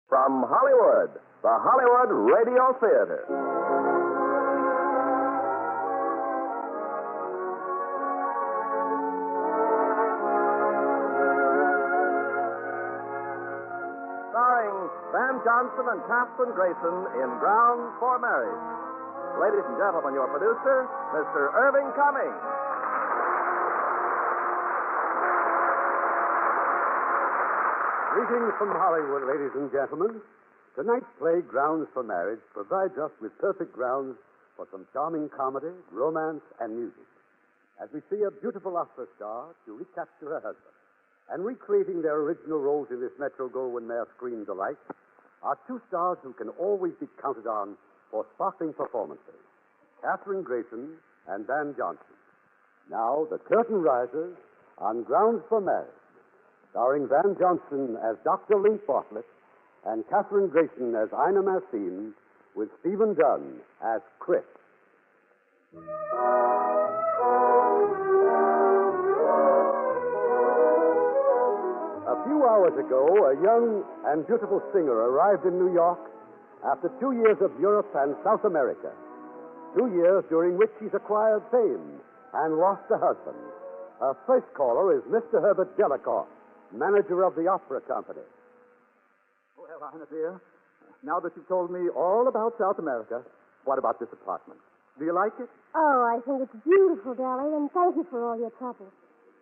From Hollywood, the Hollywood Radio Theater. Starring Van Johnson and Kathryn Grayson in Grounds for Marriage. Ladies and gentlemen, your producer, Mr. Irving Cummings. Greetings from Hollywood, ladies and gentlemen. Tonight's play, Grounds for Marriage, provides us with perfect grounds for some charming comedy, romance, and music. As we see a beautiful opera star to recapture her husband and recreating their original roles in this Metro-Goldwyn-Mayer screen delight are two stars who can always be counted on for sparkling performances, Kathryn Grayson and Van Johnson. Now, the curtain rises on Grounds for Marriage, starring Van Johnson as Dr. Linc Bartlett and Kathryn Grayson as Ina Massine, with Stephen Dunn as Chris. A few hours ago, a young and beautiful singer arrived in New York after 2 years of Europe and South America. 2 years during which she's acquired fame and lost a husband. Our first caller is Mr. Herbert Delacourt, manager of the opera company. Well, Ina, dear, now that you've told me all about South America, what about this apartment? Do you like it? Oh, I think it's beautiful, darling, and thank you for all your trouble.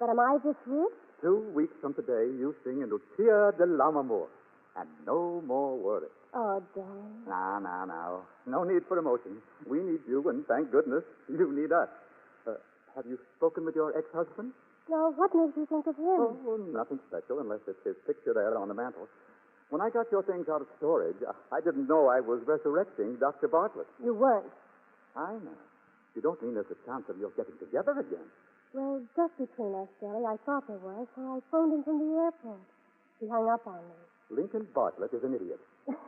But am I just rich? 2 weeks from today, you sing in Lucia de l'Amour, and no more worry. Oh, darling. Now. No need for emotion. We need you, and thank goodness you need us. Have you spoken with your ex-husband? No, what makes you think of him? Oh, nothing special, unless it's his picture there on the mantel. When I got your things out of storage, I didn't know I was resurrecting Dr. Bartlett. You weren't. I know. You don't mean there's a chance of your getting together again? Well, just between us, darling, I thought there was, so I phoned him from the airport. He hung up on me. Lincoln Bartlett is an idiot.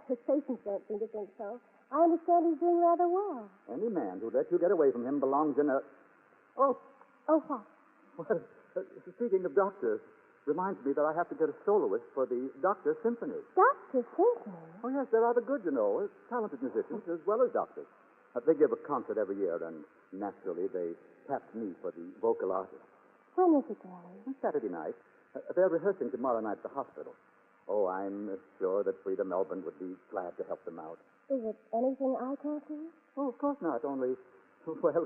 His patients don't seem to think so. I understand he's doing rather well. Any man who lets you get away from him belongs in a... Oh, what? well, speaking of doctors, reminds me that I have to get a soloist for the Doctor Symphony. Dr. Symphony? Oh, yes, they're rather good, you know, talented musicians as well as doctors. They give a concert every year, and naturally they tapped me for the vocal artist. When is it, darling? Saturday night. They're rehearsing tomorrow night at the hospital. Oh, I'm sure that Frida Melbourne would be glad to help them out. Is it anything I can't do? Oh, of course not, only, well,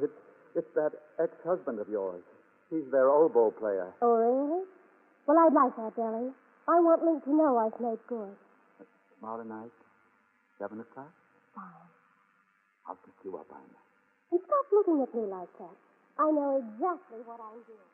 it's that ex-husband of yours. He's their oboe player. Oh, really? Well, I'd like that, darling. I want Linc to know I've made good. Tomorrow night, 7 o'clock? Fine. I'll pick you up, Ina. And stop looking at me like that. I know exactly what I'm doing.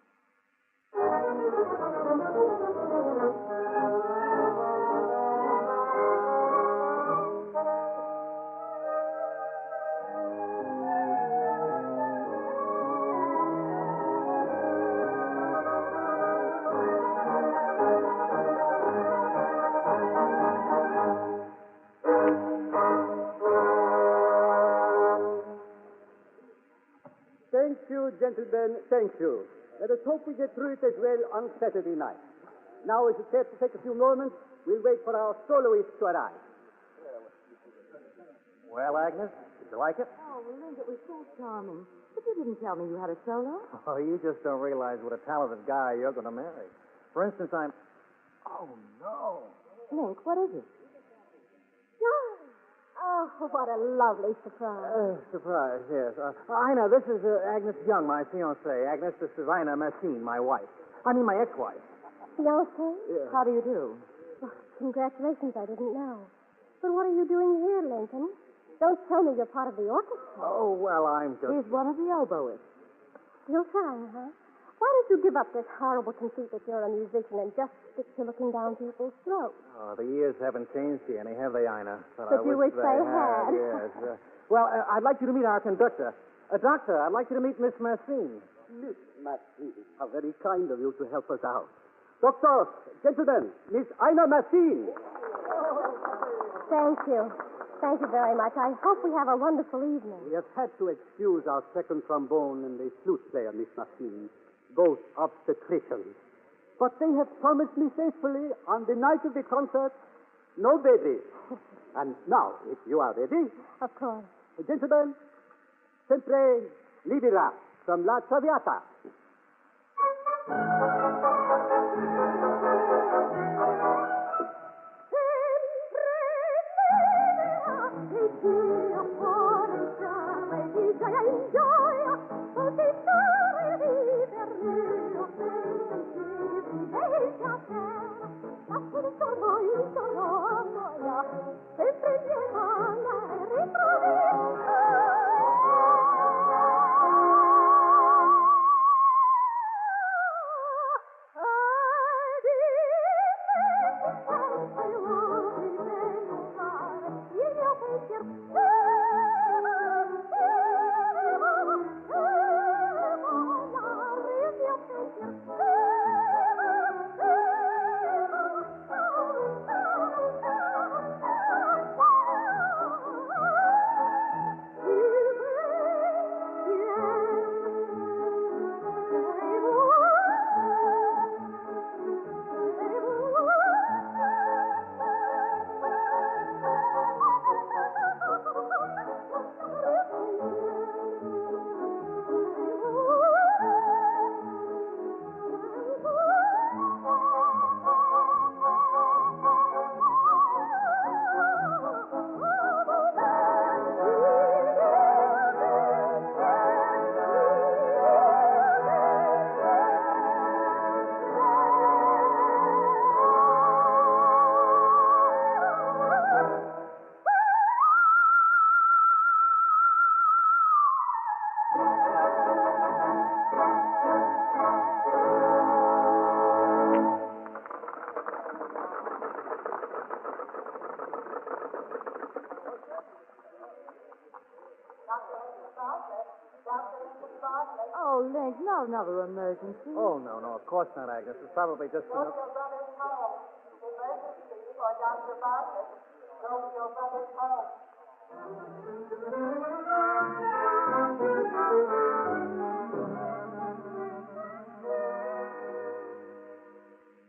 Thank you, gentlemen. Thank you. Let us hope we get through it as well on Saturday night. Now, is it fair to take a few moments? We'll wait for our soloist to arrive. Well, Agnes, did you like it? Oh, Linc, it was so charming. But you didn't tell me you had a solo. Oh, you just don't realize what a talented guy you're going to marry. For instance, Oh, no. Linc, what is it? Oh, what a lovely surprise. Surprise, yes. Ina, this is Agnes Young, my fiancée. Agnes, this is Ina Massine, my wife. I mean, my ex-wife. Fiancé? Yeah. How do you do? Oh, congratulations, I didn't know. But what are you doing here, Lincoln? Don't tell me you're part of the orchestra. Oh, well, I'm just... He's one of the oboists. Still trying, huh? Why don't you give up this horrible conceit that you're a musician and just stick to looking down people's throats? Oh, the years haven't changed you any, have they, Ina? But you wish they had. Yes. Well, I'd like you to meet our conductor. Doctor, I'd like you to meet Miss Massine. Miss Massine, how very kind of you to help us out. Doctor, gentlemen, Miss Ina Massine. Thank you. Thank you very much. I hope we have a wonderful evening. We have had to excuse our second trombone and the flute player, Miss Massine, both obstetricians. But they have promised me faithfully on the night of the concert no baby. And now, if you are ready, Of course. gentlemen, sempre libera from La Traviata. Oh, Linc, not another emergency. Oh, no, of course not, Agnes. It's probably just... Go to your brother's home. Emergency for Dr. Bartlett. Go to your brother's home.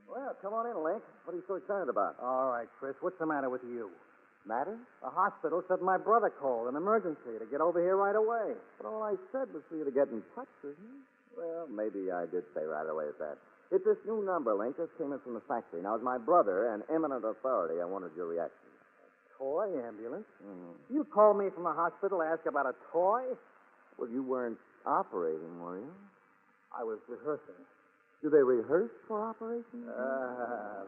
Well, come on in, Linc. What are you so excited about? All right, Chris, what's the matter with you? Matter? The hospital said my brother called, an emergency, to get over here right away. But all I said was for you to get in touch with me. Well, maybe I did say right away at that. It's this new number, Linc. Just came in from the factory. Now, as my brother, an eminent authority, I wanted your reaction. Toy ambulance? Mm-hmm. You called me from the hospital to ask about a toy? Well, you weren't operating, were you? I was rehearsing. Do they rehearse for operations?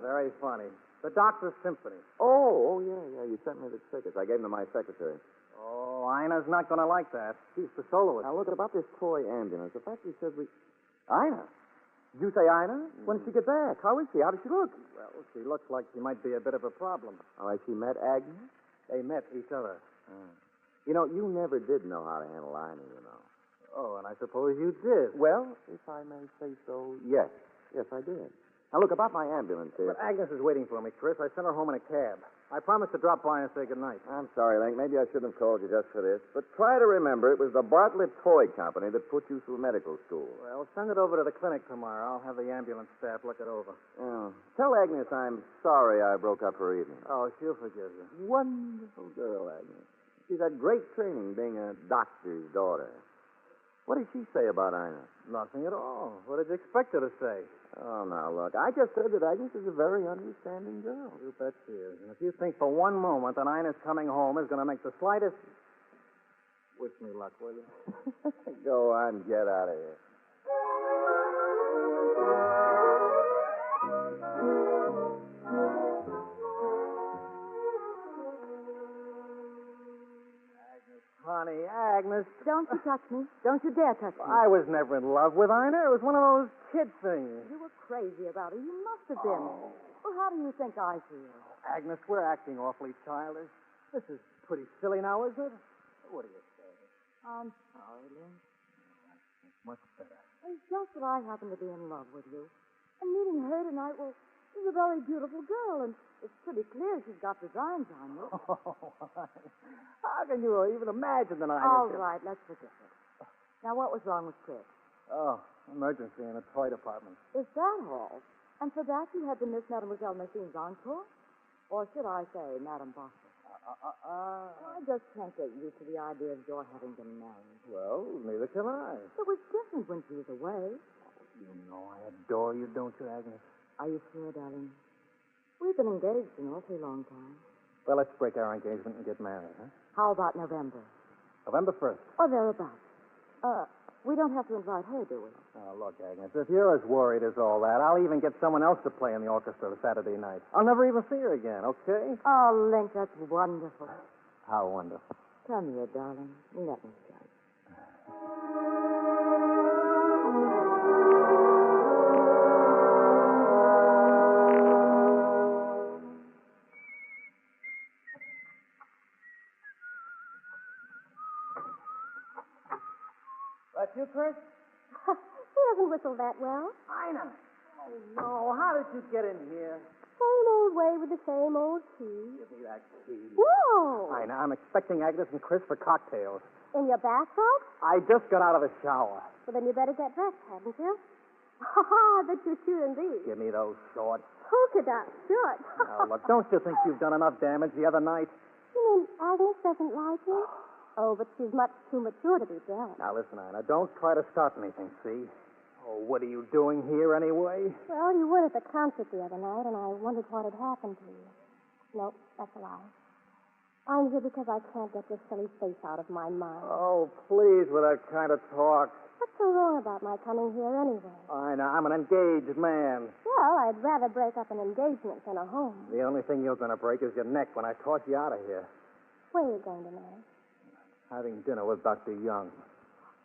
Very funny. The Doctor's Symphony. Oh, yeah. You sent me the tickets. I gave them to my secretary. Oh, Ina's not going to like that. She's the soloist. Now, look, about this toy ambulance. The factory says we... Ina? Did you say Ina? When did she get back? How is she? How does she look? Well, she looks like she might be a bit of a problem. Oh, has she met Agnes? They met each other. You know, you never did know how to handle Ina, you know. Oh, and I suppose you did. Well, if I may say so, yes. Yes, I did. Now, look, about my ambulance here. But Agnes is waiting for me, Chris. I sent her home in a cab. I promised to drop by and say goodnight. I'm sorry, Linc. Maybe I shouldn't have called you just for this. But try to remember it was the Bartlett Toy Company that put you through medical school. Well, send it over to the clinic tomorrow. I'll have the ambulance staff look it over. Oh. Tell Agnes I'm sorry I broke up her evening. Oh, she'll forgive you. Wonderful girl, Agnes. She's had great training being a doctor's daughter. What did she say about Ina? Nothing at all. What did you expect her to say? Oh, now, look, I just said that Agnes is a very understanding girl. You bet she is. And if you think for one moment that Ina's coming home is going to make the slightest... Wish me luck, will you? Go on, get out of here. Honey, Agnes. Don't you touch me. Don't you dare touch me. I was never in love with Ina. It was one of those kid things. You were crazy about her. You must have been. Well, how do you think I feel? Agnes, we're acting awfully childish. This is pretty silly now, isn't it? What do you say? I'm sorry, Lynn. It's much better. It's just that I happen to be in love with you. And meeting her tonight, well, she's a very beautiful girl, and it's pretty clear she's got designs on you. How can you even imagine that All right, let's forget it. Now, what was wrong with Chris? Oh, emergency in the toy department. Is that all? And for that, you had to miss Mademoiselle Massine's encore? Or should I say, Madam Bartlett? I just can't get used to the idea of your having been married. Well, neither can I. It was different when she was away. You know I adore you, don't you, Agnes? Are you sure, darling? We've been engaged an awfully long time. Well, let's break our engagement and get married, huh? How about November? November 1st. Or thereabouts. We don't have to invite her, do we? Oh, look, Agnes, if you're as worried as all that, I'll even get someone else to play in the orchestra Saturday night. I'll never even see her again, okay? Oh, Linc, that's wonderful. How wonderful. Come here, darling. Let me show you. That's you, Chris? He doesn't whistle that well. Ina. Oh, no. How did you get in here? Same old way with the same old key. Give me that key. No! Ina, I'm expecting Agnes and Chris for cocktails. In your bathrobe? I just got out of the shower. Well, then you better get dressed, hadn't you? I bet you're shooting these. Give me those shorts. Polka dots, short. Now, look, don't you think you've done enough damage the other night? You mean Agnes doesn't like you? Oh, but she's much too mature to be jealous. Now, listen, Ina, don't try to start anything, see? Oh, what are you doing here anyway? Well, you were at the concert the other night, and I wondered what had happened to you. Nope, that's a lie. I'm here because I can't get your silly face out of my mind. Oh, please, with that kind of talk. What's so wrong about my coming here anyway? Ina, I'm an engaged man. Well, I'd rather break up an engagement than a home. The only thing you're going to break is your neck when I toss you out of here. Where are you going tonight? Having dinner with Dr. Young.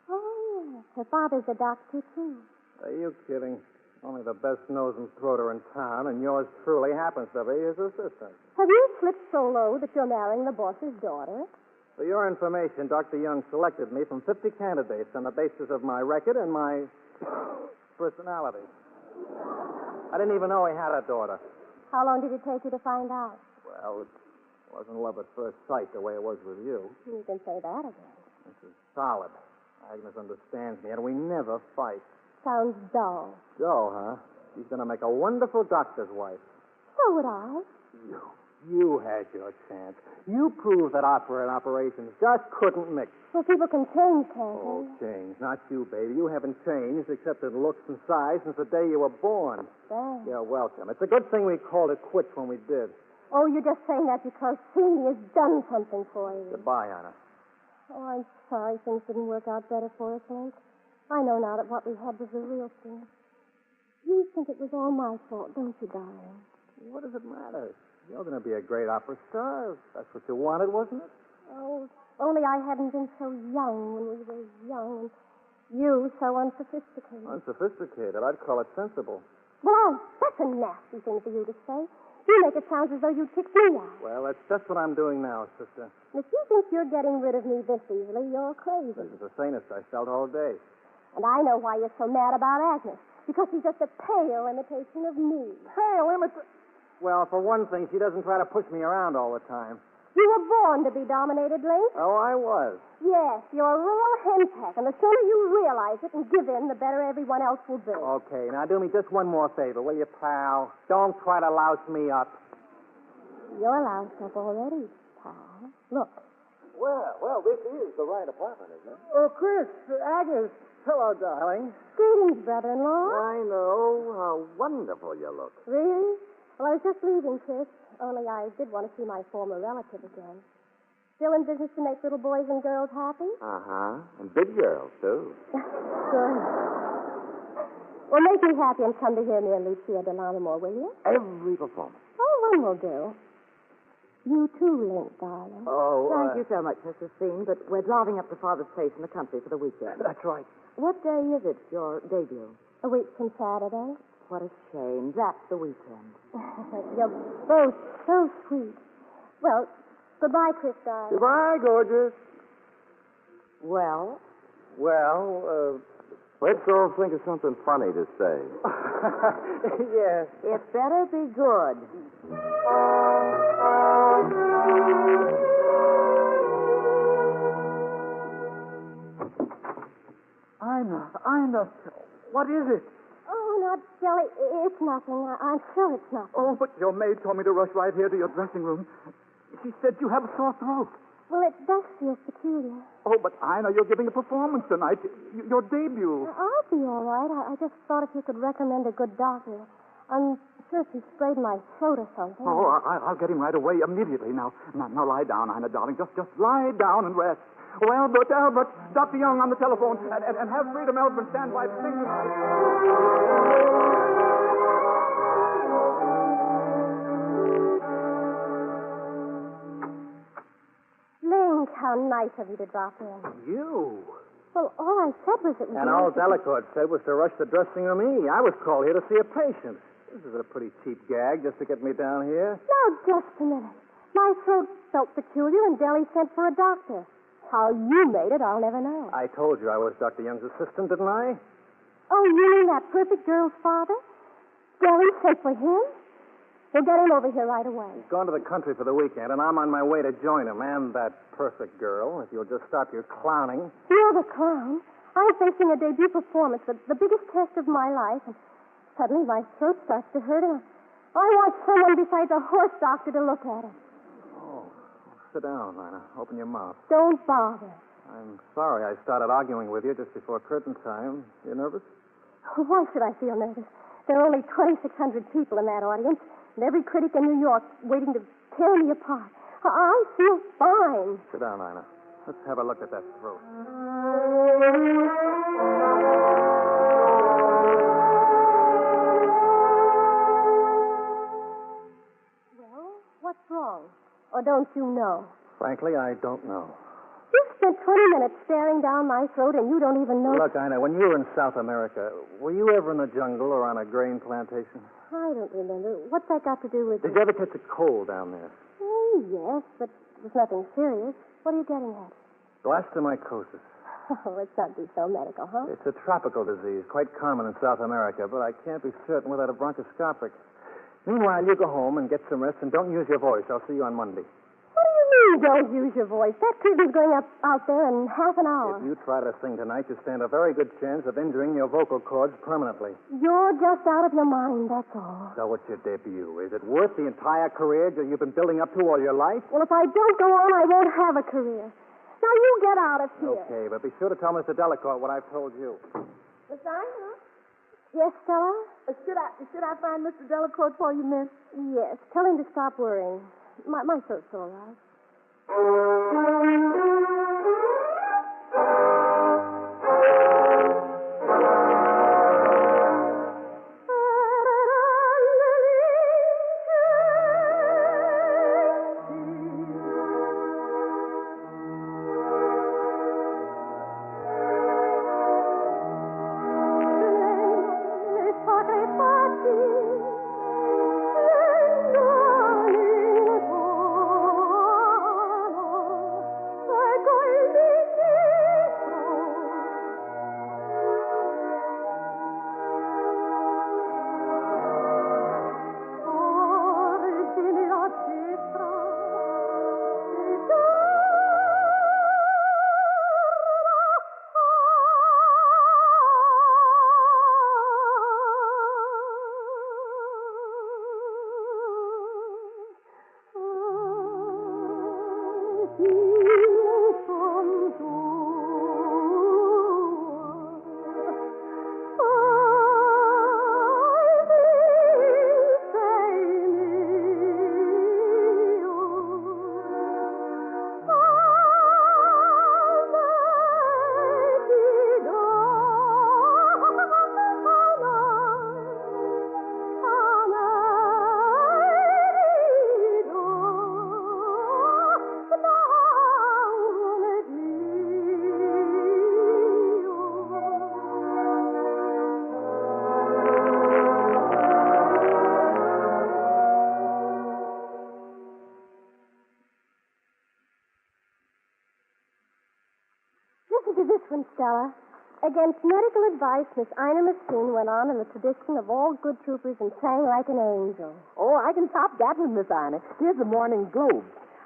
Oh, yes. Her father's a doctor, too. Are you kidding? Only the best nose and throater in town, and yours truly happens to be his assistant. Have you slipped so low that you're marrying the boss's daughter? For your information, Dr. Young selected me from 50 candidates on the basis of my record and my personality. I didn't even know he had a daughter. How long did it take you to find out? Well, it wasn't love at first sight the way it was with you. You can say that again. This is solid. Agnes understands me, and we never fight. Sounds dull. So, huh? She's going to make a wonderful doctor's wife. So would I. You had your chance. You proved that opera and operations just couldn't mix. Well, people can change, can't Oh, they? change. Not you, baby. You haven't changed except in looks and size since the day you were born. Thanks. You're welcome. It's a good thing we called it quits when we did. Oh, you're just saying that because Cindy has done something for you. Goodbye, Anna. Oh, I'm sorry things didn't work out better for us, Linc. I know now that what we had was the real thing. You think it was all my fault, don't you, darling? What does it matter? You're going to be a great opera star. That's what you wanted, wasn't it? Oh, only I hadn't been so young when we were young, and you so unsophisticated. Unsophisticated. I'd call it sensible. Well, that's a nasty thing for you to say. You make it sound as though you kicked me out. Well, that's just what I'm doing now, sister. And if you think you're getting rid of me this easily, you're crazy. This is the sanest I felt all day. And I know why you're so mad about Agnes. Because she's just a pale imitation of me. Pale imitation? Well, for one thing, she doesn't try to push me around all the time. You were born to be dominated, Linc. Oh, I was. Yes, you're a real henpeck, and the sooner you realize it and give in, the better everyone else will be. Okay, now do me just one more favor, will you, pal? Don't try to louse me up. You're loused up already, pal. Look. Well, this is the right apartment, isn't it? Oh, Chris, Agnes. Hello, darling. Greetings, brother-in-law. I know. How wonderful you look. Really? Well, I was just leaving, Chris. Only I did want to see my former relative again. Still in business to make little boys and girls happy? Uh-huh. And big girls, too. Good. Well, make me happy and come to hear me and Lucia Delano, will you? Every performance. Oh, one will do. You too, Linc, darling. Oh, Thank you so much, Mrs. Scene, but we're driving up to Father's place in the country for the weekend. That's right. What day is it, your debut? A week from Saturday. What a shame. That's the weekend. You're both so sweet. Well, goodbye, Chris, darling. Goodbye, gorgeous. Well? Well, Let's all think of something funny to say. yes. It better be good. Ina, what is it? Oh, now Jelly, it's nothing. I'm sure it's nothing. Oh, but your maid told me to rush right here to your dressing room. She said you have a sore throat. Well, it does feel peculiar. Oh, but Ina, you're giving a performance tonight. Your debut. I'll be all right. I just thought if you could recommend a good doctor. I'm sure she sprayed my throat or something. Oh, I'll get him right away, immediately. Now lie down, Ina, darling. Just lie down and rest. Oh, Albert, Dr. Young on the telephone. And have Freedom Elfland stand by to sing tonight. Linc, how nice of you to drop in. You? Well, all I said was it was... And all Delacourt said was to rush the dressing room E. I was called here to see a patient. This is a pretty cheap gag just to get me down here. Now, just a minute. My throat felt peculiar and Deli sent for a doctor. How you made it, I'll never know. I told you I was Dr. Young's assistant, didn't I? Oh, you mean that perfect girl's father? Deli sent for him? We'll get him over here right away. He's gone to the country for the weekend, and I'm on my way to join him. And that perfect girl, if you'll just stop your clowning. You're the clown. I'm facing a debut performance, the biggest test of my life, and suddenly my throat starts to hurt, and I want someone besides a horse doctor to look at it. Oh, sit down, Lina. Open your mouth. Don't bother. I'm sorry I started arguing with you just before curtain time. You nervous? Why should I feel nervous? There are only 2,600 people in that audience, and every critic in New York waiting to tear me apart. I feel fine. Sit down, Ina. Let's have a look at that throat. Well, what's wrong? Or don't you know? Frankly, I don't know. You spent 20 minutes staring down my throat, and you don't even know... Look, Ina, when you were in South America, were you ever in the jungle or on a grain plantation? I don't remember. What's that got to do with... Did you ever catch a cold down there? Oh, yes, but it was nothing serious. What are you getting at? Blastomycosis. Oh, let's not be so medical, huh? It's a tropical disease, quite common in South America, but I can't be certain without a bronchoscopic. Meanwhile, you go home and get some rest, and don't use your voice. I'll see you on Monday. What do you mean, don't use your voice? That curtain's going up out there in half an hour. If you try to sing tonight, you stand a very good chance of injuring your vocal cords permanently. You're just out of your mind, that's all. So it's your debut. Is it worth the entire career that you've been building up to all your life? Well, if I don't go on, I won't have a career. Now, you get out of here. Okay, but be sure to tell Mr. Delacourt what I've told you. Miss Ina? Yes, Stella? Should I find Mr. Delacourt for you, miss? Yes. Tell him to stop worrying. My throat's all right. Stella. Against medical advice, Miss Ina Massine went on in the tradition of all good troopers and sang like an angel. Oh, I can top that one, Miss Ina. Here's the Morning Globe.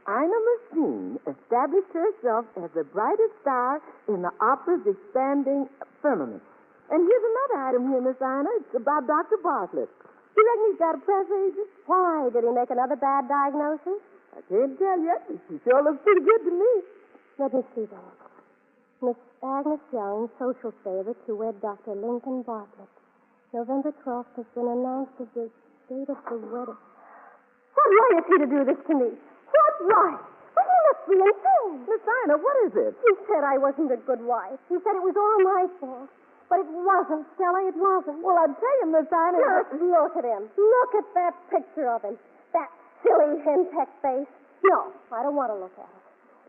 Ina Massine established herself as the brightest star in the opera's expanding firmament. And here's another item here, Miss Ina. It's about Dr. Bartlett. You reckon he's got a press agent? Why? Did he make another bad diagnosis? I can't tell yet. He sure looks pretty good to me. Let me see that. Miss Agnes Young, social favorite, to wed Dr. Lincoln Bartlett. November 12th has been announced as the date of the wedding. What right is he to do this to me? What right? Well, he must be insane. Miss Ina, what is it? He said I wasn't a good wife. He said it was all my fault. But it wasn't, Stella, it wasn't. Well, I tell you, Miss Ina... Just look at him. Look at that picture of him. That silly henpeck face. No, I don't want to look at it.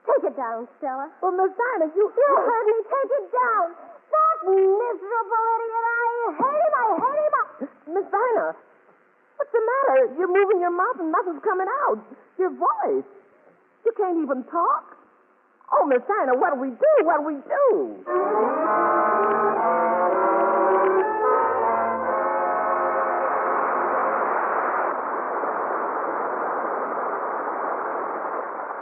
Take it down, Stella. Well, Miss Ina, you... You heard me. Take it down. That miserable idiot. I hate him. I hate him. Miss Ina, what's the matter? You're moving your mouth and nothing's coming out. Your voice. You can't even talk. Oh, Miss Ina, what do we do? What do we do?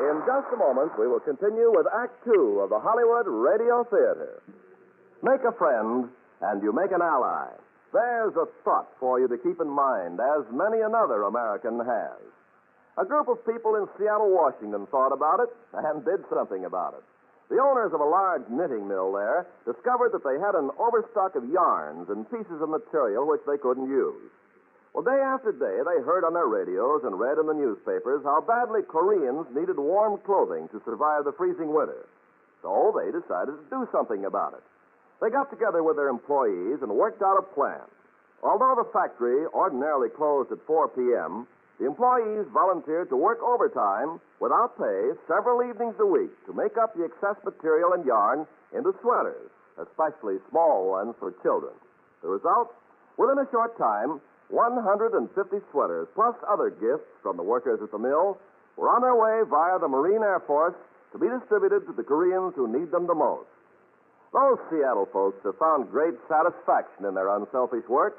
In just a moment, we will continue with Act Two of the Hollywood Radio Theater. Make a friend, and you make an ally. There's a thought for you to keep in mind, as many another American has. A group of people in Seattle, Washington thought about it and did something about it. The owners of a large knitting mill there discovered that they had an overstock of yarns and pieces of material which they couldn't use. Well, day after day, they heard on their radios and read in the newspapers how badly Koreans needed warm clothing to survive the freezing winter. So they decided to do something about it. They got together with their employees and worked out a plan. Although the factory ordinarily closed at 4 p.m., the employees volunteered to work overtime without pay several evenings a week to make up the excess material and yarn into sweaters, especially small ones for children. The result? Within a short time, 150 sweaters, plus other gifts from the workers at the mill, were on their way via the Marine Air Force to be distributed to the Koreans who need them the most. Those Seattle folks have found great satisfaction in their unselfish work,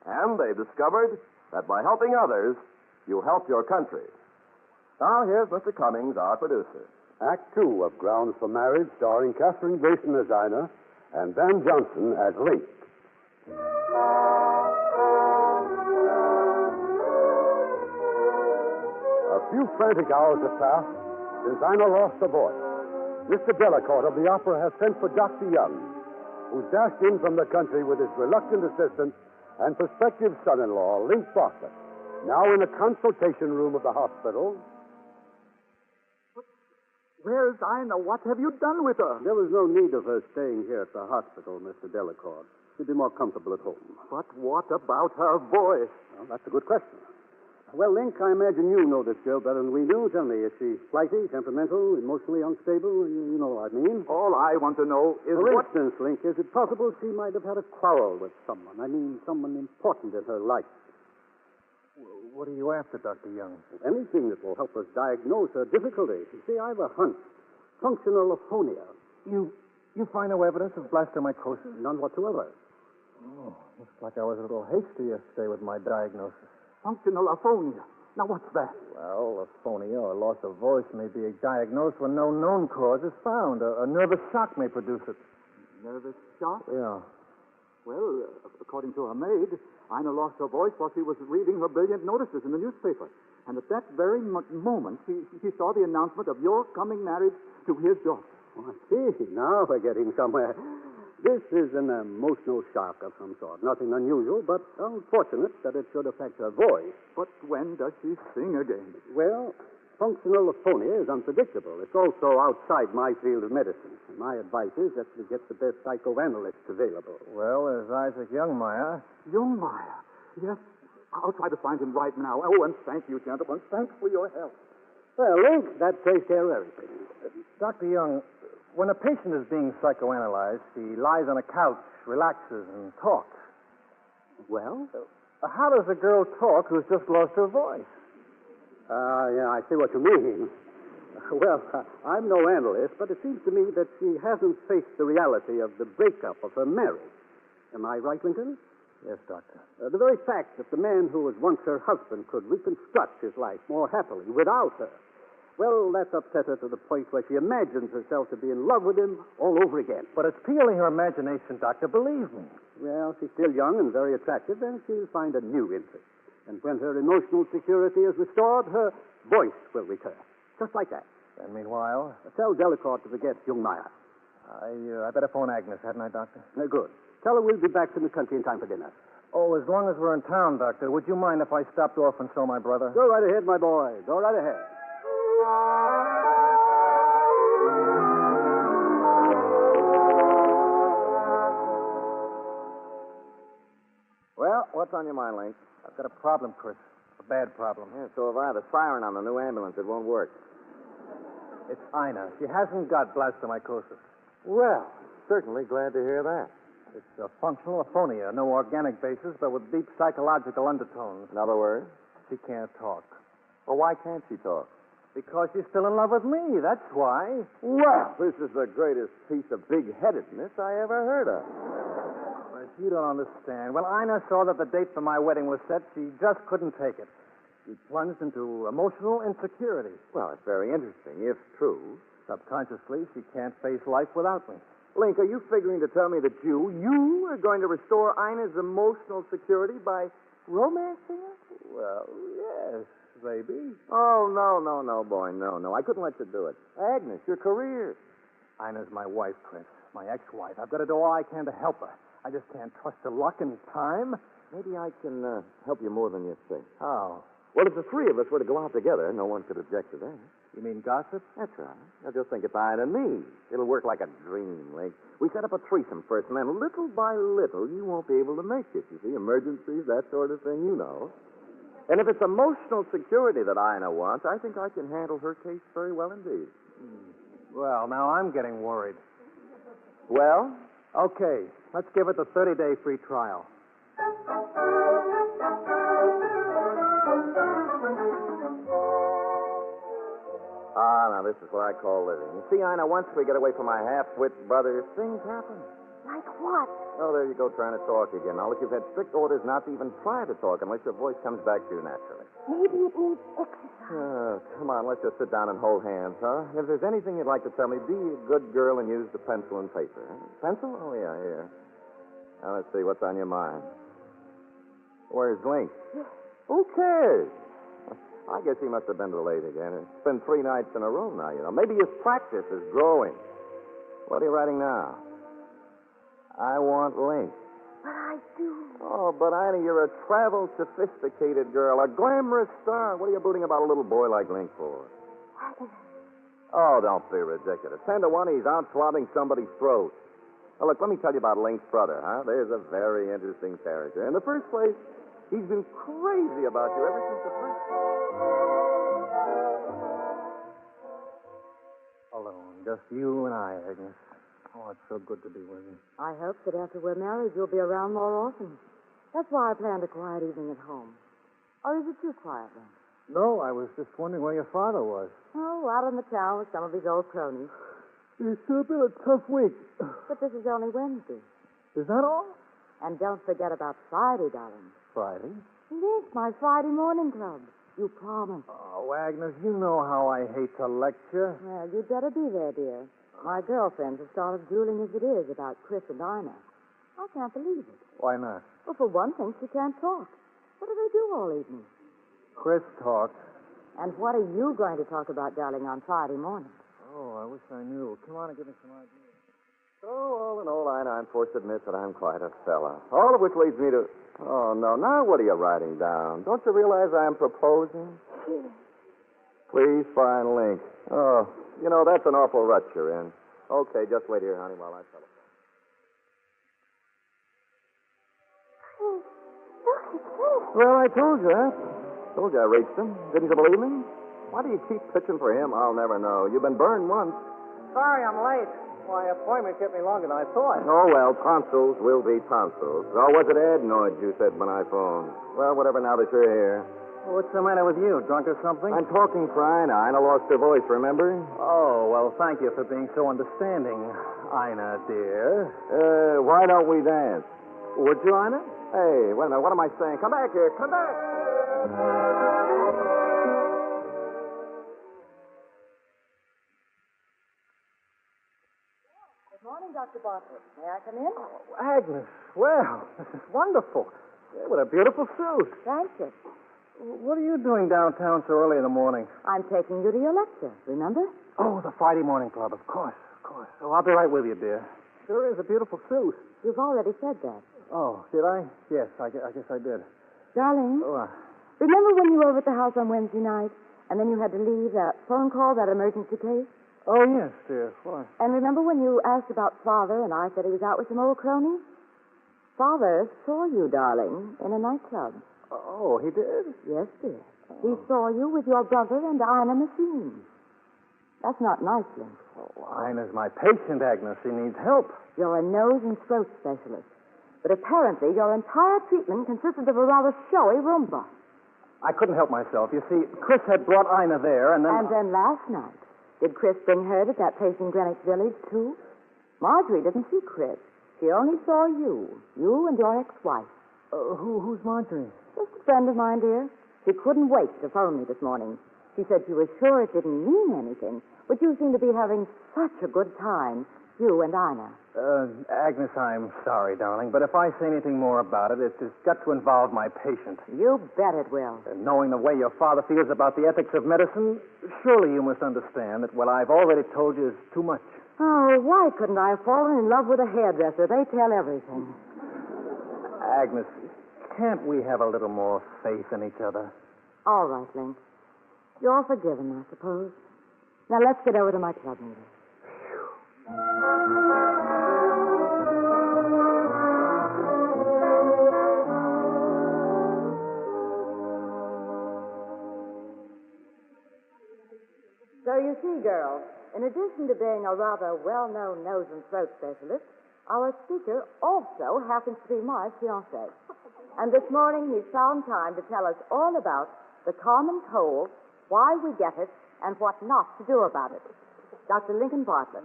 and they've discovered that by helping others, you help your country. Now, here's Mr. Cummings, our producer. Act Two of Grounds for Marriage, starring Kathryn Grayson as Ina and Van Johnson as Linc. A few frantic hours have passed since Ina lost her voice. Mr. Delacourt of the opera has sent for Dr. Young, who's dashed in from the country with his reluctant assistant and prospective son-in-law, Linc Bartlett, now in the consultation room of the hospital. Where's Ina? What have you done with her? There was no need of her staying here at the hospital, Mr. Delacourt. She'd be more comfortable at home. But what about her voice? Well, that's a good question. Well, Linc, I imagine you know this girl better than we do. Tell me, is she flighty, temperamental, emotionally unstable? You know what I mean. All I want to know is For instance, Linc, is it possible she might have had a quarrel with someone? I mean, someone important in her life. What are you after, Dr. Young? Anything that will help us diagnose her difficulty. You see, I have a hunch. Functional aphonia. You find no evidence of blastomycosis? None whatsoever. Oh, looks like I was a little hasty yesterday with my diagnosis. functional aphonia. Now, what's that? Well, aphonia or loss of voice may be diagnosed when no known cause is found. A nervous shock may produce it. Nervous shock? Yeah. Well, according to her maid, Ina lost her voice while she was reading her brilliant notices in the newspaper. And at that very moment, she saw the announcement of your coming marriage to his daughter. Oh, I see. Now we're getting somewhere. This is an emotional shock of some sort. Nothing unusual, but unfortunate that it should affect her voice. But when does she sing again? Well, functional aphonia is unpredictable. It's also outside my field of medicine. And my advice is that we get the best psychoanalyst available. Well, there's Isaac Youngmeyer. Youngmeyer? Yes. I'll try to find him right now. Oh, and thank you, gentlemen. Thanks for your help. Well, Linc, that takes care of everything. Dr. Young, when a patient is being psychoanalyzed, he lies on a couch, relaxes, and talks. Well? How does a girl talk who's just lost her voice? Yeah, I see what you mean. Well, I'm no analyst, but it seems to me that she hasn't faced the reality of the breakup of her marriage. Am I right, Lincoln? Yes, Doctor. The very fact that the man who was once her husband could reconstruct his life more happily without her Well, that's upset her to the point where she imagines herself to be in love with him all over again. But it's peeling her imagination, Doctor, believe me. Well, she's still young and very attractive, and she'll find a new interest. And when her emotional security is restored, her voice will return. Just like that. And meanwhile? Tell Delacourt to forget young Maya. I better phone Agnes, hadn't I, Doctor? Good. Tell her we'll be back from the country in time for dinner. Oh, as long as we're in town, Doctor, would you mind if I stopped off and saw my brother? Go right ahead, my boy. Go right ahead. Well, what's on your mind, Linc? I've got a problem, Chris. A bad problem. Yeah, so have I. The siren on the new ambulance, it won't work. It's Ina. She hasn't got blastomycosis. Well, certainly glad to hear that. It's a functional aphonia, no organic basis, but with deep psychological undertones. In other words? She can't talk. Well, why can't she talk? Because she's still in love with me, that's why. Well, this is the greatest piece of big-headedness I ever heard of. But you don't understand. When Ina saw that the date for my wedding was set, she just couldn't take it. She plunged into emotional insecurity. Well, it's very interesting, if true. Subconsciously, she can't face life without me. Linc, are you figuring to tell me that you are going to restore Ina's emotional security by romancing her? Well, yes, baby. Oh, no, boy, no. I couldn't let you do it. Agnes, your career. Ina's my wife, Chris. My ex-wife. I've got to do all I can to help her. I just can't trust her luck and time. Maybe I can help you more than you think. How? Well, if the three of us were to go out together, no one could object to that. You mean gossip? That's right. Now, just think it's Ina and me. It'll work like a dream, Linc. We set up a threesome first, and then little by little, you won't be able to make it. You see, emergencies, that sort of thing, you know. And if it's emotional security that Ina wants, I think I can handle her case very well indeed. Well, now I'm getting worried. Well? Okay, let's give it the 30-day free trial. Now this is what I call living. You see, Ina, once we get away from my half-wit brother, things happen. Like what? Oh, there you go, trying to talk again. Now, look, you've had strict orders not to even try to talk unless your voice comes back to you naturally. Maybe it needs exercise. Come on, let's just sit down and hold hands, huh? If there's anything you'd like to tell me, be a good girl and use the pencil and paper. Pencil? Oh, yeah, here. Now, let's see, what's on your mind? Where's Linc? Who cares? I guess he must have been delayed again. It's been 3 nights in a row now, you know. Maybe his practice is growing. What are you writing now? I want Linc. But I do. Oh, but Ina, you're a traveled, sophisticated girl, a glamorous star. What are you booting about a little boy like Linc for? Agnes. Oh, don't be ridiculous. 10 to 1, he's out swabbing somebody's throat. Now, look, let me tell you about Linc's brother, huh? There's a very interesting character. In the first place, he's been crazy about you ever since the first... Alone, just you and I, Agnes. Oh, it's so good to be with you. I hope that after we're married, you'll be around more often. That's why I planned a quiet evening at home. Or is it too quiet, then? No, I was just wondering where your father was. Oh, out in the town with some of his old cronies. It's been a tough week. But this is only Wednesday. Is that all? And don't forget about Friday, darling. Friday? Yes, my Friday morning club. You promised. Oh, Agnes, you know how I hate to lecture. Well, you'd better be there, dear. My girlfriends have started drooling as it is about Chris and Ina. I can't believe it. Why not? Well, for one thing, she can't talk. What do they do all evening? Chris talks. And what are you going to talk about, darling, on Friday morning? Oh, I wish I knew. Come on and give me some ideas. So, all in all, Ina, I'm forced to admit that I'm quite a fella. All of which leads me to... Oh, no, now what are you writing down? Don't you realize I'm proposing? Please find Linc. Oh, you know, that's an awful rut you're in. Okay, just wait here, honey, while I telephone. Look, it's Linc. Well, I told you. Told you I reached him. Didn't you believe me? Why do you keep pitching for him? I'll never know. You've been burned once. Sorry I'm late. My appointment kept me longer than I thought. Oh, well, tonsils will be tonsils. Or was it adenoids you said when I phoned? Well, whatever now that you're here. What's the matter with you? Drunk or something? I'm talking for Ina. Ina lost her voice, remember? Oh, well, thank you for being so understanding, Ina, dear. Why don't we dance? Would you, Ina? Hey, wait a minute. What am I saying? Come back here. Come back. Good morning, Dr. Bartlett. May I come in? Oh, Agnes, well, this is wonderful. Yeah, what a beautiful suit. Thank you. What are you doing downtown so early in the morning? I'm taking you to your lecture, remember? Oh, the Friday morning club, of course. Oh, I'll be right with you, dear. Sure is a beautiful suit. You've already said that. Oh, did I? Yes, I guess I did. Darling, Oh, remember when you were over at the house on Wednesday night, and then you had to leave that phone call, that emergency case? oh yes, dear. Why? And remember when you asked about Father, and I said he was out with some old cronies? Father saw you, darling, in a nightclub. Oh, he did? Yes, dear. He saw you with your brother and Ina Massine. That's not nice, Linc. Oh, Ina's my patient, Agnes. She needs help. You're a nose and throat specialist. But apparently your entire treatment consisted of a rather showy Roomba. I couldn't help myself. You see, Chris had brought Ina there, and then... And then last night, did Chris bring her to that place in Greenwich Village, too? Marjorie didn't see Chris. She only saw you and your ex-wife. Who's Marjorie? Just a friend of mine, dear. She couldn't wait to phone me this morning. She said she was sure it didn't mean anything, but you seem to be having such a good time, you and Ina. Agnes, I'm sorry, darling, but if I say anything more about it, it's got to involve my patient. You bet it will. And knowing the way your father feels about the ethics of medicine, surely you must understand that what I've already told you is too much. Oh, why couldn't I have fallen in love with a hairdresser? They tell everything. Agnes, can't we have a little more faith in each other? All right, Linc. You're forgiven, I suppose. Now let's get over to my club meeting. So you see, girls, in addition to being a rather well-known nose and throat specialist, our speaker also happens to be my fiancé. And this morning he's found time to tell us all about the common cold, why we get it, and what not to do about it. Dr. Lincoln Bartlett.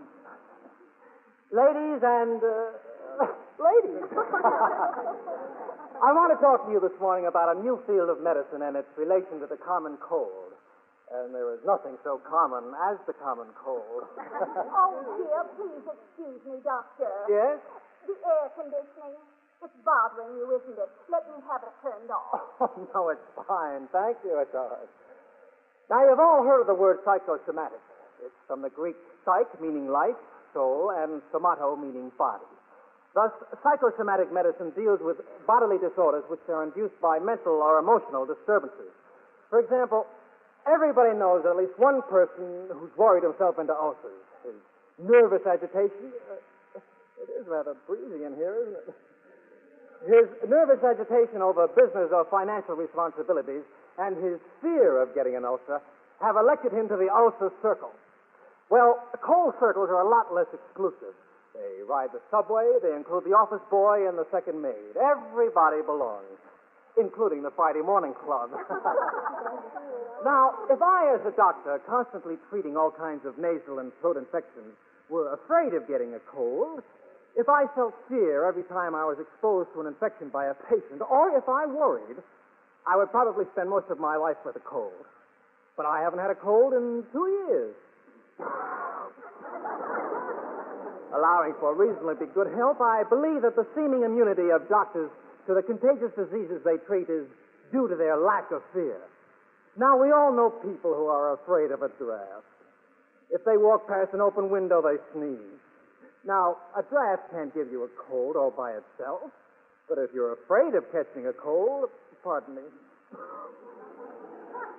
Ladies and, ladies. I want to talk to you this morning about a new field of medicine and its relation to the common cold. And there is nothing so common as the common cold. Oh, dear, please excuse me, Doctor. Yes? The air conditioning. It's bothering you, isn't it? Let me have it turned off. Oh, no, it's fine. Thank you. It's all right. Now, you've all heard of the word psychosomatic. It's from the Greek psyche, meaning life, soul, and somato, meaning body. Thus, psychosomatic medicine deals with bodily disorders which are induced by mental or emotional disturbances. For example, everybody knows at least one person who's worried himself into ulcers. His nervous agitation. It is rather breezy in here, isn't it? His nervous agitation over business or financial responsibilities and his fear of getting an ulcer have elected him to the ulcer circle. Well, cold circles are a lot less exclusive. They ride the subway, they include the office boy and the second maid. Everybody belongs, including the Friday morning club. Now, if I, as a doctor, constantly treating all kinds of nasal and throat infections, were afraid of getting a cold, if I felt fear every time I was exposed to an infection by a patient, or if I worried, I would probably spend most of my life with a cold. But I haven't had a cold in 2 years. Allowing for reasonably good health, I believe that the seeming immunity of doctors to the contagious diseases they treat is due to their lack of fear. Now, we all know people who are afraid of a draft. If they walk past an open window, they sneeze. Now, a draft can't give you a cold all by itself, but if you're afraid of catching a cold, pardon me,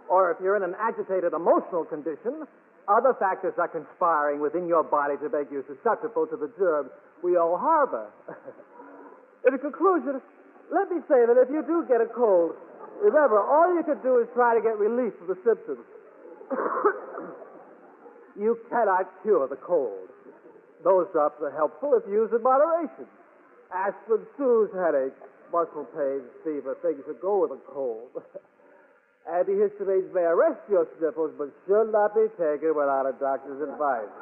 or if you're in an agitated emotional condition, other factors are conspiring within your body to make you susceptible to the germs we all harbor. In conclusion, let me say that if you do get a cold, remember, all you can do is try to get relief from the symptoms. You cannot cure the cold. Those drops are helpful if used in moderation. Aspirin soothes headaches, muscle pains, fever, things that go with a cold. Antihistamines may arrest your sniffles, but should not be taken without a doctor's advice.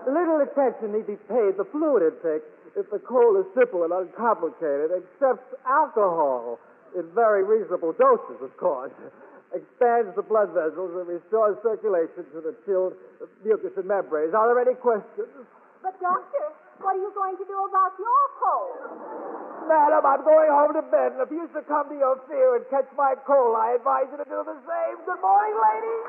Little attention need be paid to fluid intake if the cold is simple and uncomplicated, except alcohol, in very reasonable doses, of course. Expands the blood vessels and restores circulation to the chilled mucous and membranes. Are there any questions? But, Doctor, what are you going to do about your cold? Madam, I'm going home to bed, and if you succumb to your fear and catch my cold, I advise you to do the same. Good morning, ladies.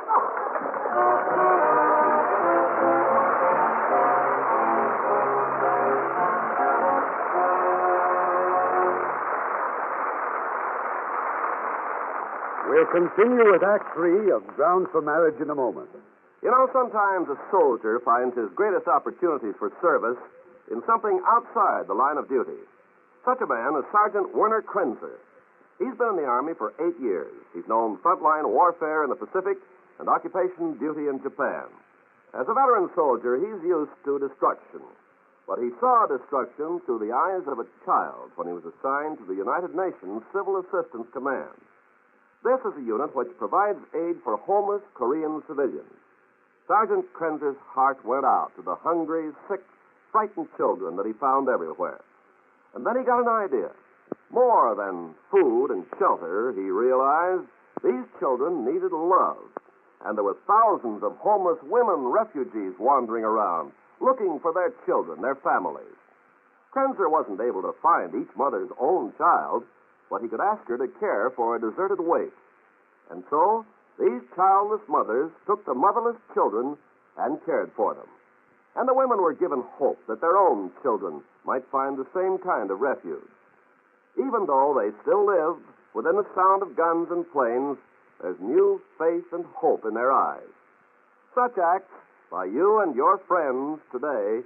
We'll continue with Act 3 of Grounds for Marriage in a moment. You know, sometimes a soldier finds his greatest opportunities for service in something outside the line of duty. Such a man is Sergeant Werner Krenzer. He's been in the Army for 8 years. He's known frontline warfare in the Pacific and occupation duty in Japan. As a veteran soldier, he's used to destruction. But he saw destruction through the eyes of a child when he was assigned to the United Nations Civil Assistance Command. This is a unit which provides aid for homeless Korean civilians. Sergeant Krenzer's heart went out to the hungry, sick, frightened children that he found everywhere. And then he got an idea. More than food and shelter, he realized these children needed love. And there were thousands of homeless women refugees wandering around, looking for their children, their families. Krenzer wasn't able to find each mother's own child, but he could ask her to care for a deserted waif. And so, these childless mothers took the motherless children and cared for them. And the women were given hope that their own children might find the same kind of refuge. Even though they still lived within the sound of guns and planes, there's new faith and hope in their eyes. Such acts by you and your friends today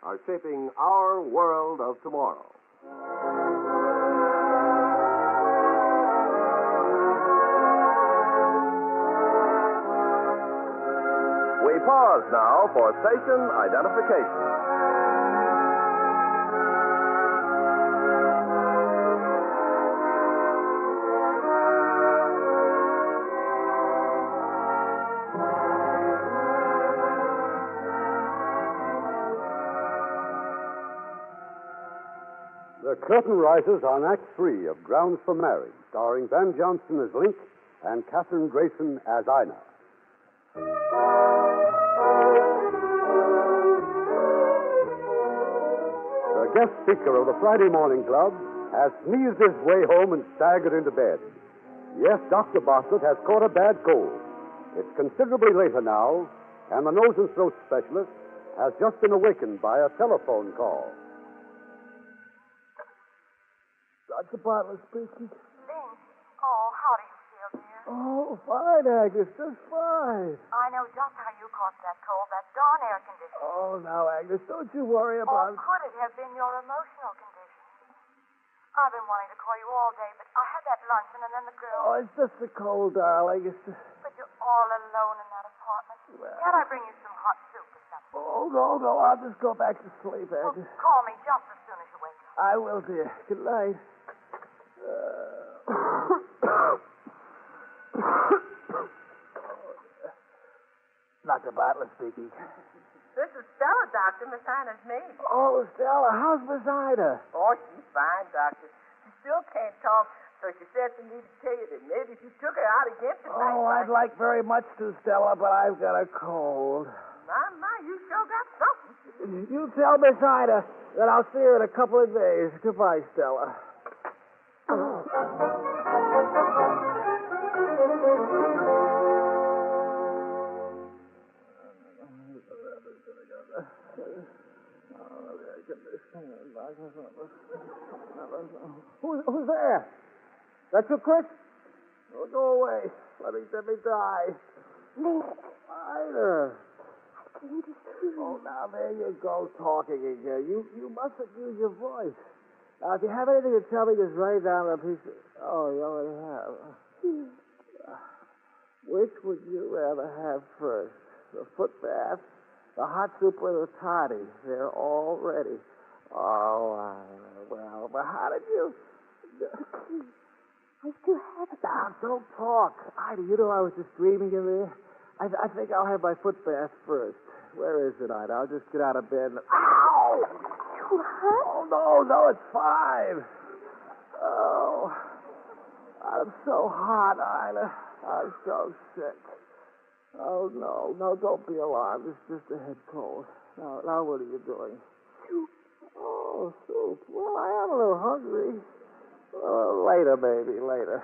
are shaping our world of tomorrow. We pause now for station identification. The curtain rises on Act 3 of Grounds for Marriage, starring Van Johnson as Linc and Kathryn Grayson as Ina. The guest speaker of the Friday Morning Club has sneezed his way home and staggered into bed. Yes, Dr. Bartlett has caught a bad cold. It's considerably later now, and the nose and throat specialist has just been awakened by a telephone call. Dr. Bartlett speaking. Linc. Oh, how do you feel, dear? Oh, fine, Agnes, just fine. I know just how you caught that cold, that darn air conditioner. Oh, now, Agnes, don't you worry about it. Could it have been your emotional condition? I've been wanting to call you all day, but I had that luncheon and then the girl... Oh, it's just the cold, darling. But you're all alone in that apartment. Well... Can't I bring you some hot soup or something? Oh, no, I'll just go back to sleep, Agnes. Call me just as soon as you wake up. I will, dear. Good night. Dr. Bartlett speaking. This is Stella, Doctor. Miss Ina's maid. Oh, Stella, how's Miss Ida? Oh, she's fine, Doctor. She still can't talk, so she said for me to tell you that maybe if you took her out again tonight... Oh, I'd like very much to, Stella, but I've got a cold. My, you sure got something. You tell Miss Ida that I'll see her in a couple of days. Goodbye, Stella. Who's there? That you, Chris? Oh, go away. Let me die. Linc, Ida. I came to see you. Oh, now there you go talking again. You mustn't use your voice. Now, if you have anything to tell me, just write it down on a piece of... Oh, you already have. Which would you rather have first? The foot bath, the hot soup, or the toddy? They're all ready. Oh, well, but how did you... I still have it. Now, don't talk. Ida, you know I was just dreaming in there. I think I'll have my foot bath first. Where is it, Ida? I'll just get out of bed and... Ow! Too hot? Oh, no, it's fine. Oh, I'm so hot, Ida. I'm so sick. Oh, no. No, don't be alarmed. It's just a head cold. Now what are you doing? Soup. Oh, soup. Well, I am a little hungry. Later, baby, later.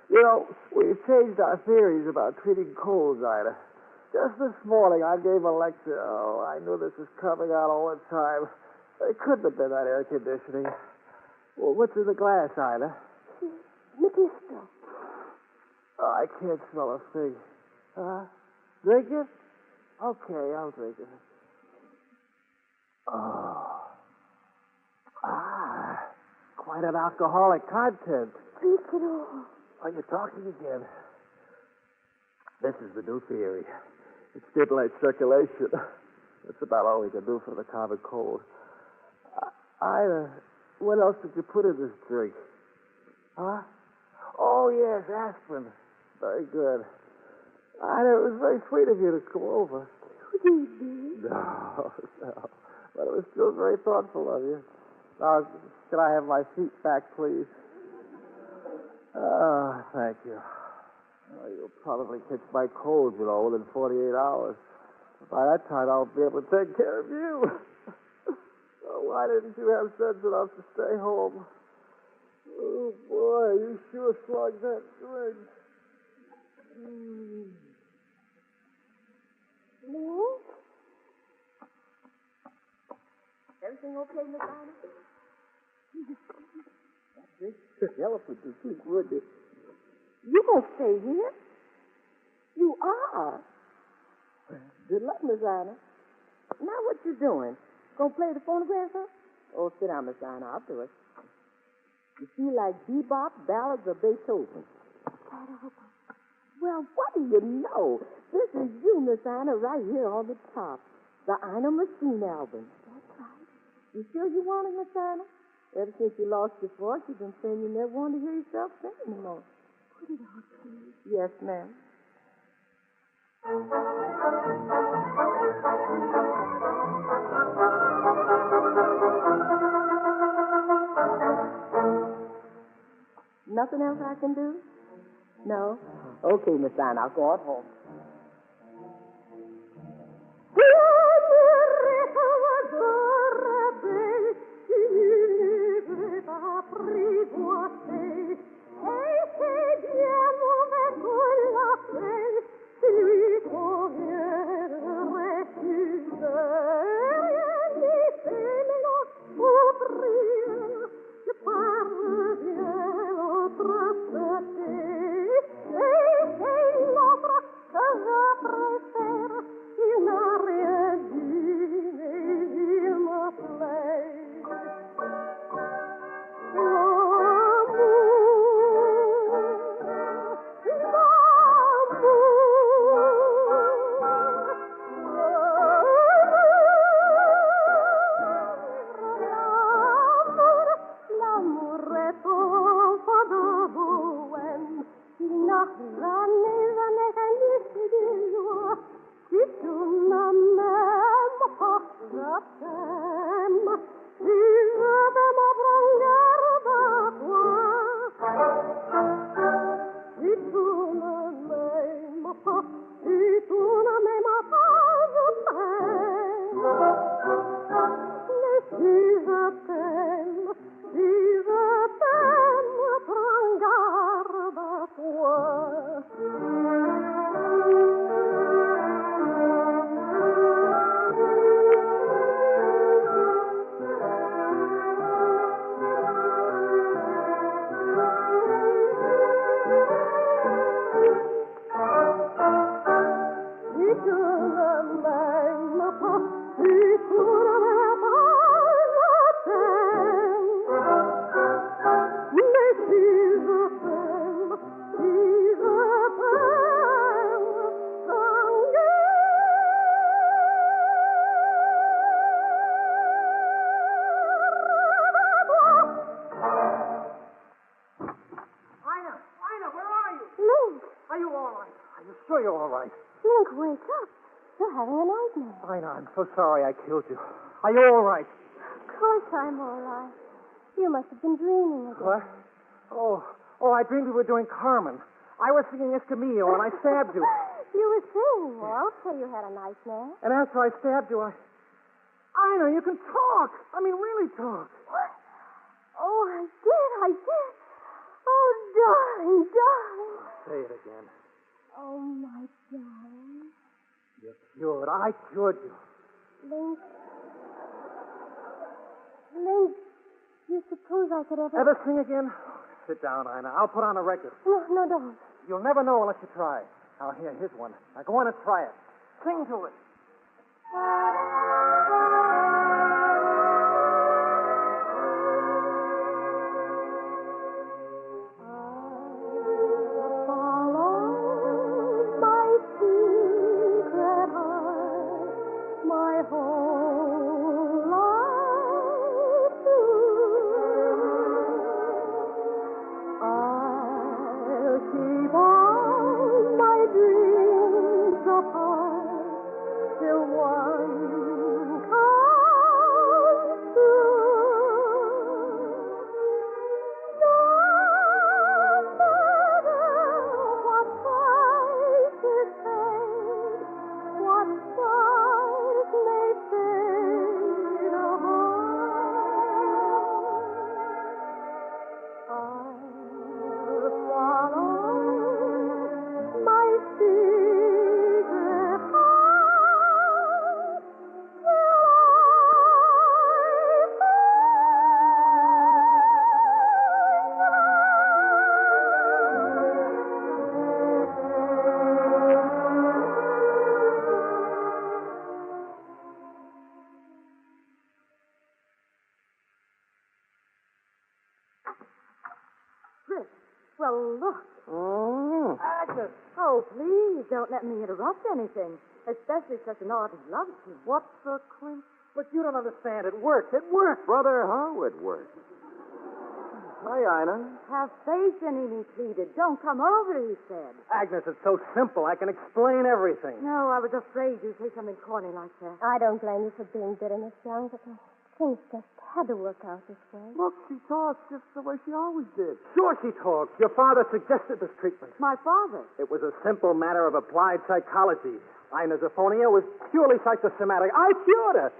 You know, we've changed our theories about treating colds, Ida. Just this morning, I gave a lecture. Oh, I knew this was coming out all the time. It couldn't have been that air conditioning. Well, what's in the glass, Ida? Nabisco. Oh, I can't smell a thing. Drink it? Okay, I'll drink it. Oh. Quite an alcoholic content. Drink it all. Are you talking again? This is the new theory. It stimulates circulation. That's about all we can do for the common cold. Ida, what else did you put in this drink? Huh? Oh, yes, aspirin. Very good. Ida, it was very sweet of you to come over. You did? No. But it was still very thoughtful of you. Now, can I have my seat back, please? Thank you. Well, you'll probably catch my cold, within 48 hours. By that time, I'll be able to take care of you. Why didn't you have sense enough to stay home? Oh, boy, you sure slugged that drink. Linc? Everything okay, Miss Ida? That big elephant to sleep, would you? You gonna stay here? You are. Good luck, Miss Ida. Now what you doing? Gonna play the phonograph, huh? Oh, sit down, Miss Ida. I'll do it. You feel like bebop, ballads, or Beethoven? Well, what do you know? This is you, Miss Anna, right here on the top. The Massine album. That's right. You sure you want it, Miss Anna? Ever since you lost your voice, you've been saying you never wanted to hear yourself sing anymore. Put it on, please. Yes, ma'am. Nothing else I can do? No? Okay, Miss Anna, I'll go out home. Linc, wake up. You're having a nightmare. Ina, I'm so sorry I killed you. Are you all right? Of course I'm all right. You must have been dreaming again. What? Oh, I dreamed we were doing Carmen. I was singing Escamillo, and I stabbed you. You were singing. Well, okay, you had a night nap. And after I stabbed you, I know you can talk. I mean, really talk. What? Oh, I did. Oh, darling. Say it again. Oh, my darling. You're cured. I cured you. Linc, you suppose I could ever... Ever sing again? Sit down, Ina. I'll put on a record. No, don't. You'll never know unless you try. Now, here's one. Now, go on and try it. Sing to it. Well, look. Agnes! Oh, please, don't let me interrupt anything, especially such an ardent love scene. What's the clinch? But you don't understand. It worked. It worked. Brother, how it worked. Hi, Ina. Have faith in him, he pleaded. Don't come over, he said. Agnes, it's so simple. I can explain everything. No, I was afraid you'd say something corny like that. I don't blame you for being bitter, Miss Young, but things just had to work out this way. Look, she talks just the way she always did. Sure she talks. Your father suggested this treatment. My father. It was a simple matter of applied psychology. Ina's aphonia was purely psychosomatic. I cured her.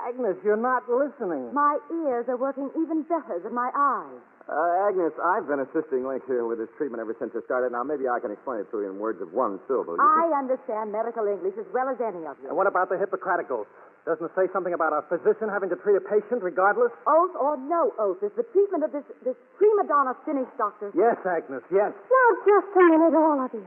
Agnes, you're not listening. My ears are working even better than my eyes. Agnes, I've been assisting Linc here with his treatment ever since it started. Now, maybe I can explain it to you in words of one syllable. I understand medical English as well as any of you. And what about the Hippocratic Oath? Doesn't it say something about a physician having to treat a patient regardless? Oath or no oath, is the treatment of this prima donna finished, Doctor? Yes, Agnes, yes. Now, just a minute, all of you.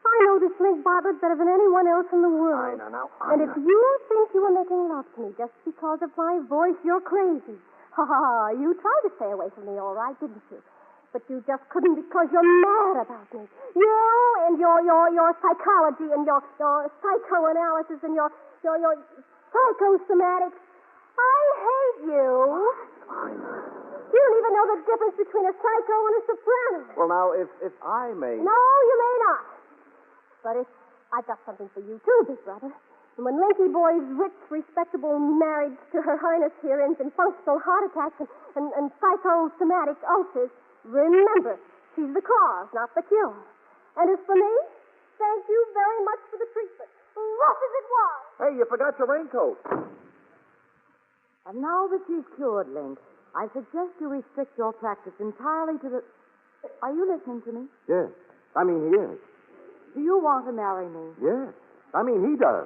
I know this Linc Bartlett better than anyone else in the world. Ina. And if you think you were making love to me just because of my voice, you're crazy. Ha ha, you tried to stay away from me, all right, didn't you? But you just couldn't because you're mad about me. You and your psychology and your psychoanalysis and your psychosomatics. I hate you. You don't even know the difference between a psycho and a soprano. Well, now, if I may... No, you may not. But I've got something for you, too, big brother. And when Linky Boy's rich, respectable marriage to Her Highness here ends in functional heart attacks and psychosomatic ulcers, remember, she's the cause, not the cure. And as for me, thank you very much for the treatment, rough as it was. Hey, you forgot your raincoat. And now that she's cured, Linc, I suggest you restrict your practice entirely to the... Are you listening to me? Yes. I mean, he is. Do you want to marry me? Yes. I mean, he does.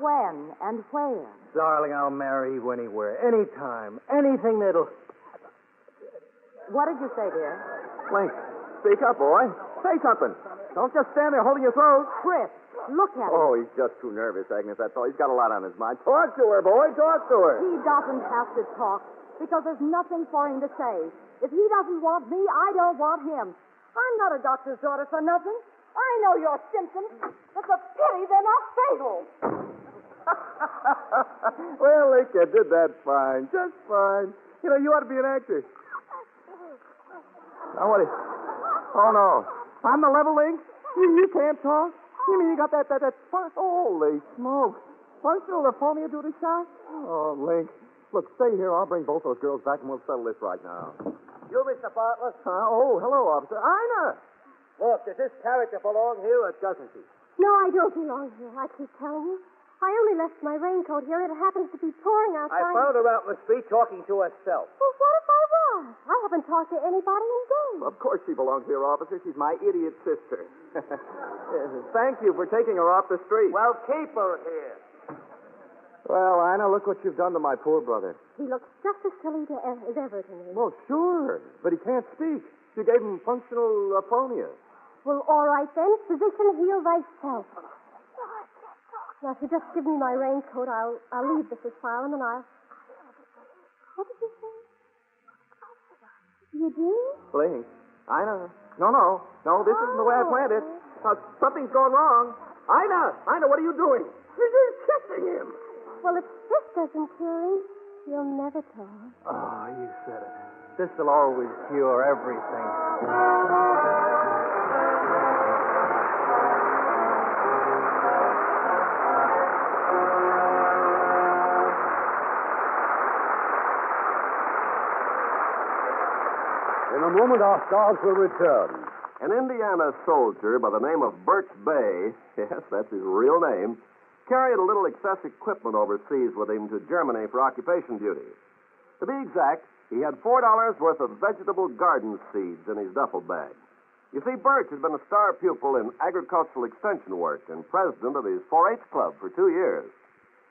When and where? Darling, I'll marry you anywhere, anytime, anything that'll... What did you say, dear? Linc, speak up, boy. Say something. Don't just stand there holding your throat. Chris, look at him. Oh, he's just too nervous, Agnes, that's all. He's got a lot on his mind. Talk to her, boy. Talk to her. He doesn't have to talk because there's nothing for him to say. If he doesn't want me, I don't want him. I'm not a doctor's daughter for nothing. I know your symptoms. It's a pity they're not fatal. Well, Linc, you did that fine. Just fine. You know, you ought to be an actor. Now, what is... Oh, no. I'm the level, Linc? You can't talk? You mean you got that holy smoke. Functional aphonia due to shock? Oh, Linc. Look, stay here. I'll bring both those girls back and we'll settle this right now. You, Mr. Bartlett? Oh, hello, officer. Ina! Look, does this character belong here or doesn't he? No, I don't belong here, I keep telling you. I only left my raincoat here, and it happens to be pouring outside. I found her out in the street talking to herself. Well, what if I was? I haven't talked to anybody in days. Of course she belongs here, officer. She's my idiot sister. Thank you for taking her off the street. Well, keep her here. Well, Ina, look what you've done to my poor brother. He looks just as silly as ever to me. Well, sure, but he can't speak. You gave him functional aphonia. Well, all right then. Physician, heal thyself. Now, if you just give me my raincoat, I'll leave this asylum and I'll... What did you say? You do? Linc. Ina. No, this isn't the way I planned it. Something's gone wrong. Ina, what are you doing? You're kissing him. Well, if this doesn't cure him, you'll never talk. Oh, you said it. This will always cure everything. In a moment, our stars will return. An Indiana soldier by the name of Birch Bay, yes, that's his real name, carried a little excess equipment overseas with him to Germany for occupation duty. To be exact, he had $4 worth of vegetable garden seeds in his duffel bag. You see, Birch had been a star pupil in agricultural extension work and president of his 4-H club for 2 years.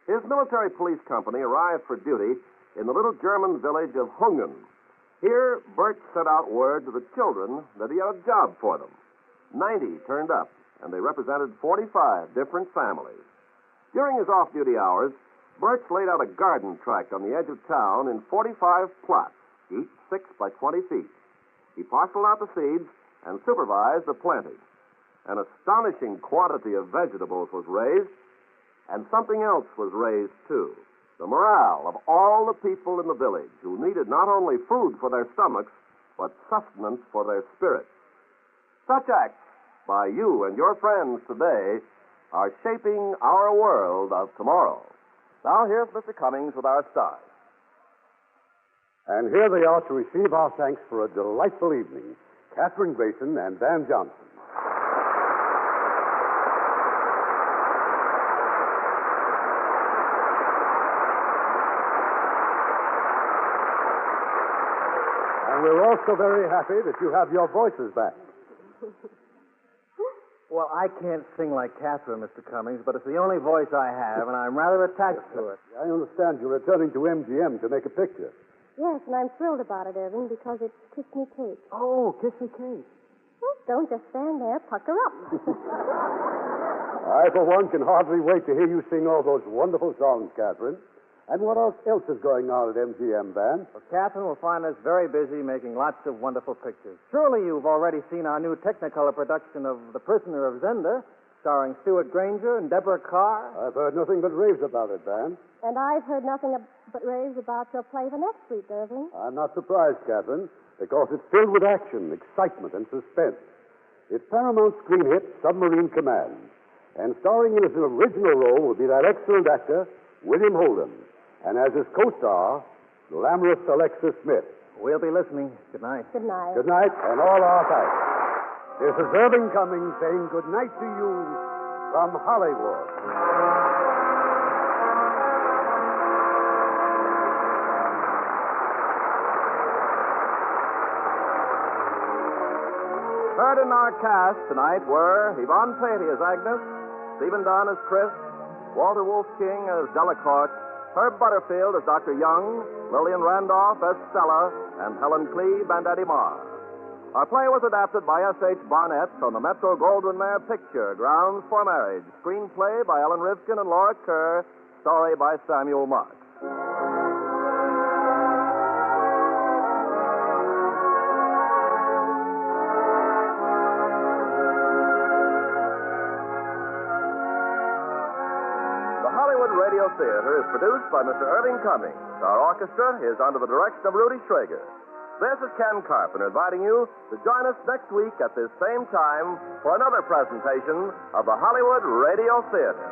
His military police company arrived for duty in the little German village of Hungen. Here, Birch sent out word to the children that he had a job for them. 90 turned up, and they represented 45 different families. During his off-duty hours, Birch laid out a garden tract on the edge of town in 45 plots, each 6 by 20 feet. He parceled out the seeds and supervised the planting. An astonishing quantity of vegetables was raised, and something else was raised, too. The morale of all the people in the village who needed not only food for their stomachs, but sustenance for their spirits. Such acts by you and your friends today are shaping our world of tomorrow. Now, here's Mr. Cummings with our stars. And here they are to receive our thanks for a delightful evening. Kathryn Grayson and Dan Johnson. And we're also very happy that you have your voices back. Well, I can't sing like Kathryn, Mr. Cummings, but it's the only voice I have, and I'm rather attached to it. I understand you're returning to MGM to make a picture. Yes, and I'm thrilled about it, Irving, because it's Kiss Me Kate. Oh, Kiss Me Kate. Well, don't just stand there. Pucker up. I, for one, can hardly wait to hear you sing all those wonderful songs, Kathryn. And what else is going on at MGM, Van? Well, Kathryn will find us very busy making lots of wonderful pictures. Surely you've already seen our new Technicolor production of The Prisoner of Zenda, starring Stuart Granger and Deborah Carr. I've heard nothing but raves about it, Van. And I've heard nothing but raves about your play the next week, Irving. I'm not surprised, Kathryn, because it's filled with action, excitement, and suspense. It's Paramount screen hit Submarine Command. And starring in as an original role will be that excellent actor, William Holden. And as his co-star, glamorous Alexis Smith. We'll be listening. Good night. Good night. Good night, and all our thanks. This is Irving Cummings saying good night to you from Hollywood. Heard in our cast tonight were Yvonne Patey as Agnes, Stephen Dunn as Chris, Walter Wolf King as Delacorte, Herb Butterfield as Dr. Young, Lillian Randolph as Stella, and Helen Cleve and Eddie Marr. Our play was adapted by S.H. Barnett from the Metro-Goldwyn-Mayer picture, Grounds for Marriage. Screenplay by Ellen Rivkin and Laura Kerr. Story by Samuel Marx. Radio Theater is produced by Mr. Irving Cummings. Our orchestra is under the direction of Rudy Schrager. This is Ken Carpenter inviting you to join us next week at this same time for another presentation of the Hollywood Radio Theater.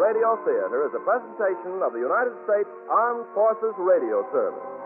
Radio Theater is a presentation of the United States Armed Forces Radio Service.